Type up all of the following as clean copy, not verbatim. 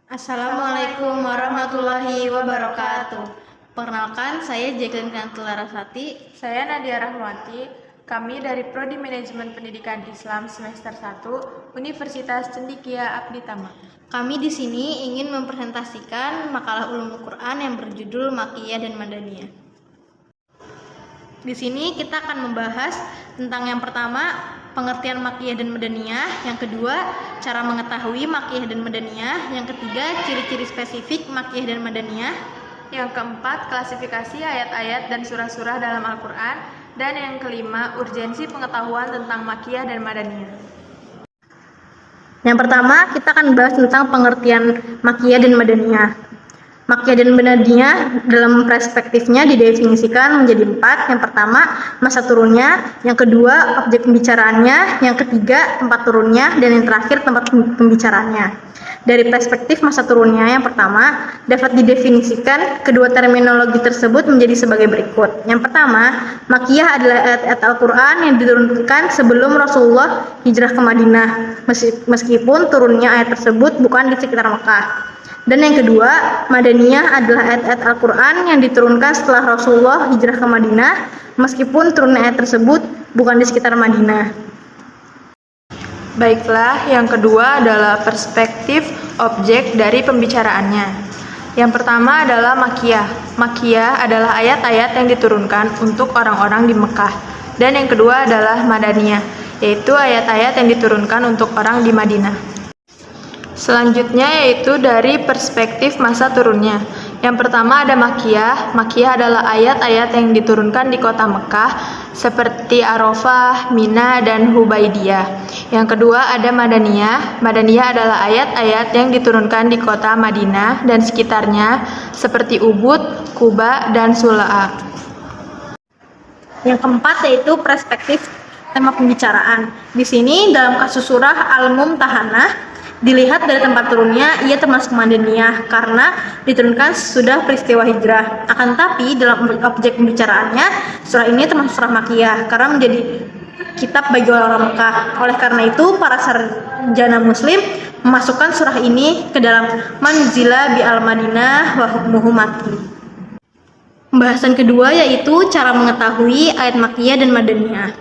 Assalamualaikum warahmatullahi wabarakatuh. Perkenalkan, saya Jacqueline Kantularasati. Saya Nadia Rahmawati. Kami dari Prodi Manajemen Pendidikan Islam semester 1 Universitas Cendekia Abditama. Kami di sini ingin mempresentasikan makalah ulumul Quran yang berjudul Makkiyah dan Madaniyah. Di sini kita akan membahas tentang yang pertama, pengertian Makkiyah dan Madaniyah, yang kedua, cara mengetahui Makkiyah dan Madaniyah, yang ketiga, ciri-ciri spesifik Makkiyah dan Madaniyah, yang keempat, klasifikasi ayat-ayat dan surah-surah dalam Al-Quran, dan yang kelima, urgensi pengetahuan tentang Makkiyah dan Madaniyah. Yang pertama, kita akan membahas tentang pengertian Makkiyah dan Madaniyah. Makkiyah dan Madaniyah dalam perspektifnya didefinisikan menjadi 4. Yang pertama, masa turunnya, yang kedua, objek pembicaraannya, yang ketiga, tempat turunnya, dan yang terakhir, tempat pembicaraannya. Dari perspektif masa turunnya, yang pertama, dapat didefinisikan kedua terminologi tersebut menjadi sebagai berikut. Yang pertama, Makkiyah adalah ayat-ayat Al-Quran yang diturunkan sebelum Rasulullah hijrah ke Madinah, meskipun turunnya ayat tersebut bukan di sekitar Mekah. Dan yang kedua, Madaniyah adalah ayat-ayat Al-Quran yang diturunkan setelah Rasulullah hijrah ke Madinah, meskipun turunnya ayat tersebut bukan di sekitar Madinah. Baiklah, yang kedua adalah perspektif objek dari pembicaraannya. Yang pertama adalah Makkiyah. Makkiyah adalah ayat-ayat yang diturunkan untuk orang-orang di Mekah. Dan yang kedua adalah Madaniyah, yaitu ayat-ayat yang diturunkan untuk orang di Madinah. Selanjutnya yaitu dari perspektif masa turunnya. Yang pertama ada Makkiyah. Makkiyah adalah ayat-ayat yang diturunkan di kota Mekah seperti Arafah, Mina, dan Hubaidiyah. Yang kedua ada Madaniyah. Madaniyah adalah ayat-ayat yang diturunkan di kota Madinah dan sekitarnya seperti Ubud, Quba, dan Sula'a. Yang keempat yaitu perspektif tema pembicaraan. Di sini dalam kasus surah Al-Mumtahanah, dilihat dari tempat turunnya, ia termasuk Madaniyah karena diturunkan sudah peristiwa hijrah. Akan tapi dalam objek pembicaraannya, surah ini termasuk surah Makkiyah karena menjadi kitab bagi orang Mekah. Oleh karena itu, para sarjana Muslim memasukkan surah ini ke dalam Manzila bi al-Madinah wa hukmuhu Makki. Pembahasan kedua yaitu cara mengetahui ayat Makkiyah dan Madaniyah.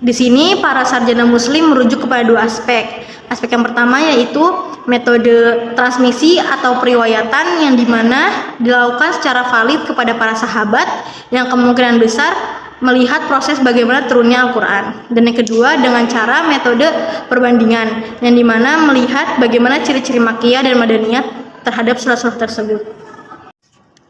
Di sini para sarjana Muslim merujuk kepada dua aspek. Aspek yang pertama yaitu metode transmisi atau periwayatan yang dimana dilakukan secara valid kepada para sahabat yang kemungkinan besar melihat proses bagaimana turunnya Al-Quran. Dan yang kedua dengan cara metode perbandingan yang dimana melihat bagaimana ciri-ciri Makkiyah dan Madaniyah terhadap surah-surah tersebut.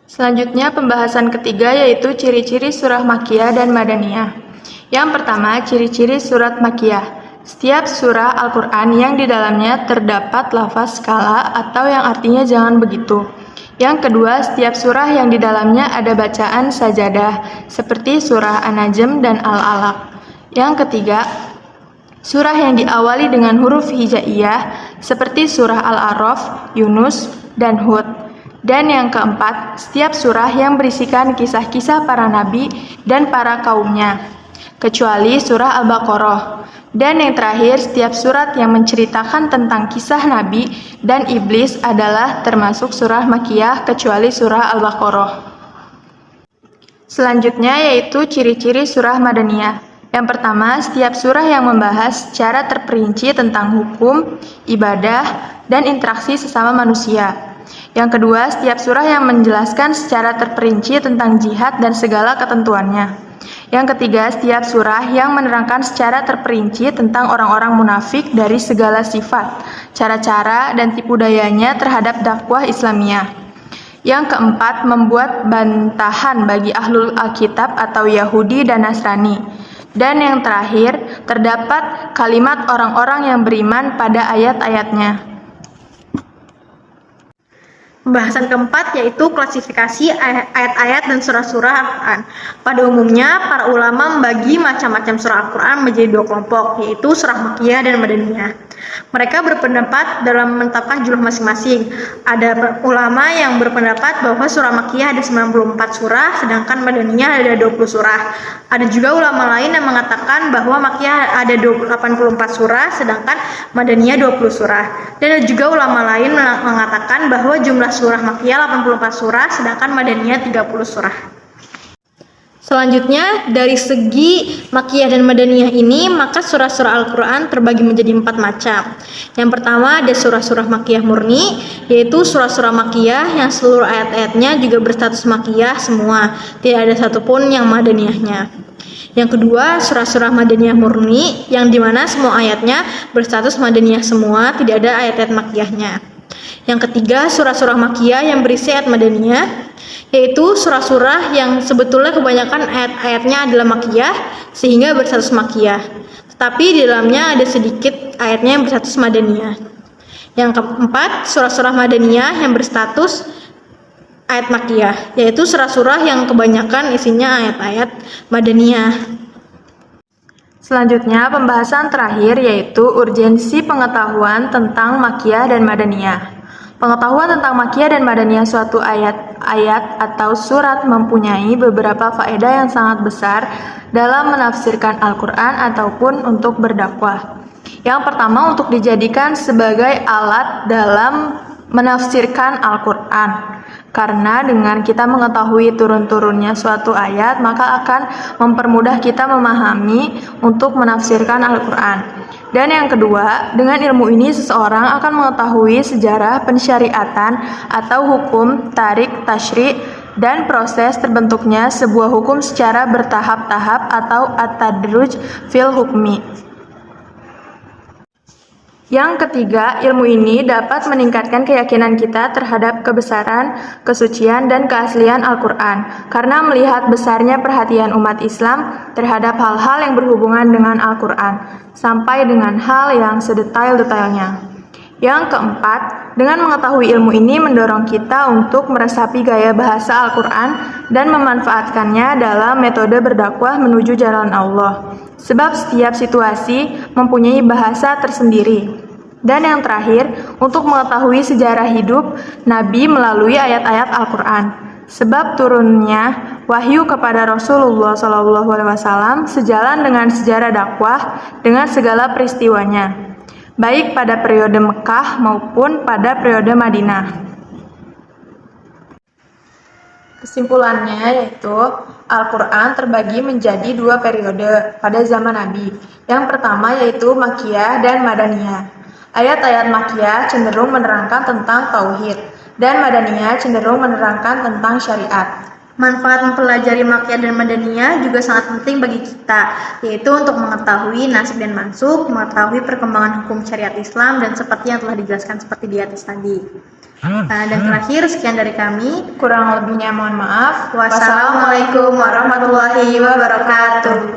Selanjutnya pembahasan ketiga yaitu ciri-ciri surah Makkiyah dan Madaniyah. Yang pertama, ciri-ciri surat Makkiyah. Setiap surah Al-Quran yang di dalamnya terdapat lafaz skala atau yang artinya jangan begitu. Yang kedua, setiap surah yang di dalamnya ada bacaan sajadah seperti surah An-Najm dan Al-Alaq. Yang ketiga, surah yang diawali dengan huruf hijaiyah seperti surah Al-A'raf, Yunus, dan Hud. Dan yang keempat, setiap surah yang berisikan kisah-kisah para nabi dan para kaumnya, kecuali surah Al-Baqarah. Dan yang terakhir, setiap surat yang menceritakan tentang kisah nabi dan iblis adalah termasuk surah Makkiyah kecuali surah Al-Baqarah. Selanjutnya yaitu ciri-ciri surah Madaniyah. Yang pertama, setiap surah yang membahas secara terperinci tentang hukum, ibadah, dan interaksi sesama manusia. Yang kedua, setiap surah yang menjelaskan secara terperinci tentang jihad dan segala ketentuannya. Yang ketiga, setiap surah yang menerangkan secara terperinci tentang orang-orang munafik dari segala sifat, cara-cara, dan tipu dayanya terhadap dakwah Islamiyah. Yang keempat, membuat bantahan bagi ahlul Alkitab atau Yahudi dan Nasrani. Dan yang terakhir, terdapat kalimat orang-orang yang beriman pada ayat-ayatnya. Pembahasan keempat yaitu klasifikasi ayat-ayat dan surah-surah Al-Quran. Pada umumnya, para ulama membagi macam-macam surah Al-Quran menjadi dua kelompok, yaitu surah Makkiyah dan Madaniyah. Mereka berpendapat dalam menetapkan jumlah masing-masing. Ada ulama yang berpendapat bahwa surah Makkiyah ada 94 surah, sedangkan Madaniyah ada 20 surah. Ada juga ulama lain yang mengatakan bahwa Makkiyah ada 84 surah, sedangkan Madaniyah 20 surah. Dan ada juga ulama lain mengatakan bahwa jumlah surah Makkiyah 84 surah, sedangkan Madaniyah 30 surah. Selanjutnya, dari segi Makkiyah dan Madaniyah ini, maka surah-surah Al-Quran terbagi menjadi 4 macam. Yang pertama ada surah-surah Makkiyah murni, yaitu surah-surah Makkiyah yang seluruh ayat-ayatnya juga berstatus Makkiyah semua, tidak ada satupun yang Madaniyahnya. Yang kedua, surah-surah Madaniyah murni, yang dimana semua ayatnya berstatus Madaniyah semua, tidak ada ayat-ayat Makkiyahnya. Yang ketiga, surah-surah Makkiyah yang berisi ayat Madaniyah, yaitu surah-surah yang sebetulnya kebanyakan ayat-ayatnya adalah Makkiyah sehingga berstatus Makkiyah, tetapi di dalamnya ada sedikit ayatnya yang berstatus Madaniyah. Yang keempat, surah-surah Madaniyah yang berstatus ayat Makkiyah, yaitu surah-surah yang kebanyakan isinya ayat-ayat Madaniyah. Selanjutnya, pembahasan terakhir yaitu urgensi pengetahuan tentang Makkiyah dan Madaniyah. Pengetahuan tentang Makkiyah dan Madaniyah suatu ayat atau surat mempunyai beberapa faedah yang sangat besar dalam menafsirkan Al-Quran ataupun untuk berdakwah. Yang pertama, untuk dijadikan sebagai alat dalam menafsirkan Al-Quran. Karena dengan kita mengetahui turun-turunnya suatu ayat, maka akan mempermudah kita memahami untuk menafsirkan Al-Quran. Dan yang kedua, dengan ilmu ini seseorang akan mengetahui sejarah pensyariatan atau hukum tarik tasyri' dan proses terbentuknya sebuah hukum secara bertahap-tahap atau at-tadruj fil hukmi. Yang ketiga, ilmu ini dapat meningkatkan keyakinan kita terhadap kebesaran, kesucian, dan keaslian Al-Quran, karena melihat besarnya perhatian umat Islam terhadap hal-hal yang berhubungan dengan Al-Quran, sampai dengan hal yang sedetail-detailnya. Yang keempat, dengan mengetahui ilmu ini mendorong kita untuk meresapi gaya bahasa Al-Quran dan memanfaatkannya dalam metode berdakwah menuju jalan Allah. Sebab setiap situasi mempunyai bahasa tersendiri. Dan yang terakhir, untuk mengetahui sejarah hidup Nabi melalui ayat-ayat Al-Quran. Sebab turunnya wahyu kepada Rasulullah SAW sejalan dengan sejarah dakwah dengan segala peristiwanya, baik pada periode Mekah maupun pada periode Madinah. Kesimpulannya yaitu Al-Quran terbagi menjadi 2 periode pada zaman Nabi. Yang pertama yaitu Makkiyah dan Madaniyah. Ayat-ayat Makkiyah cenderung menerangkan tentang tauhid dan Madaniyah cenderung menerangkan tentang syariat. Manfaat mempelajari Makkiyah dan Madaniyah juga sangat penting bagi kita, yaitu untuk mengetahui nasib dan mansukh, mengetahui perkembangan hukum syariat Islam, dan seperti yang telah dijelaskan seperti di atas tadi. Dan terakhir, sekian dari kami. Kurang lebihnya mohon maaf. Wassalamualaikum warahmatullahi wabarakatuh.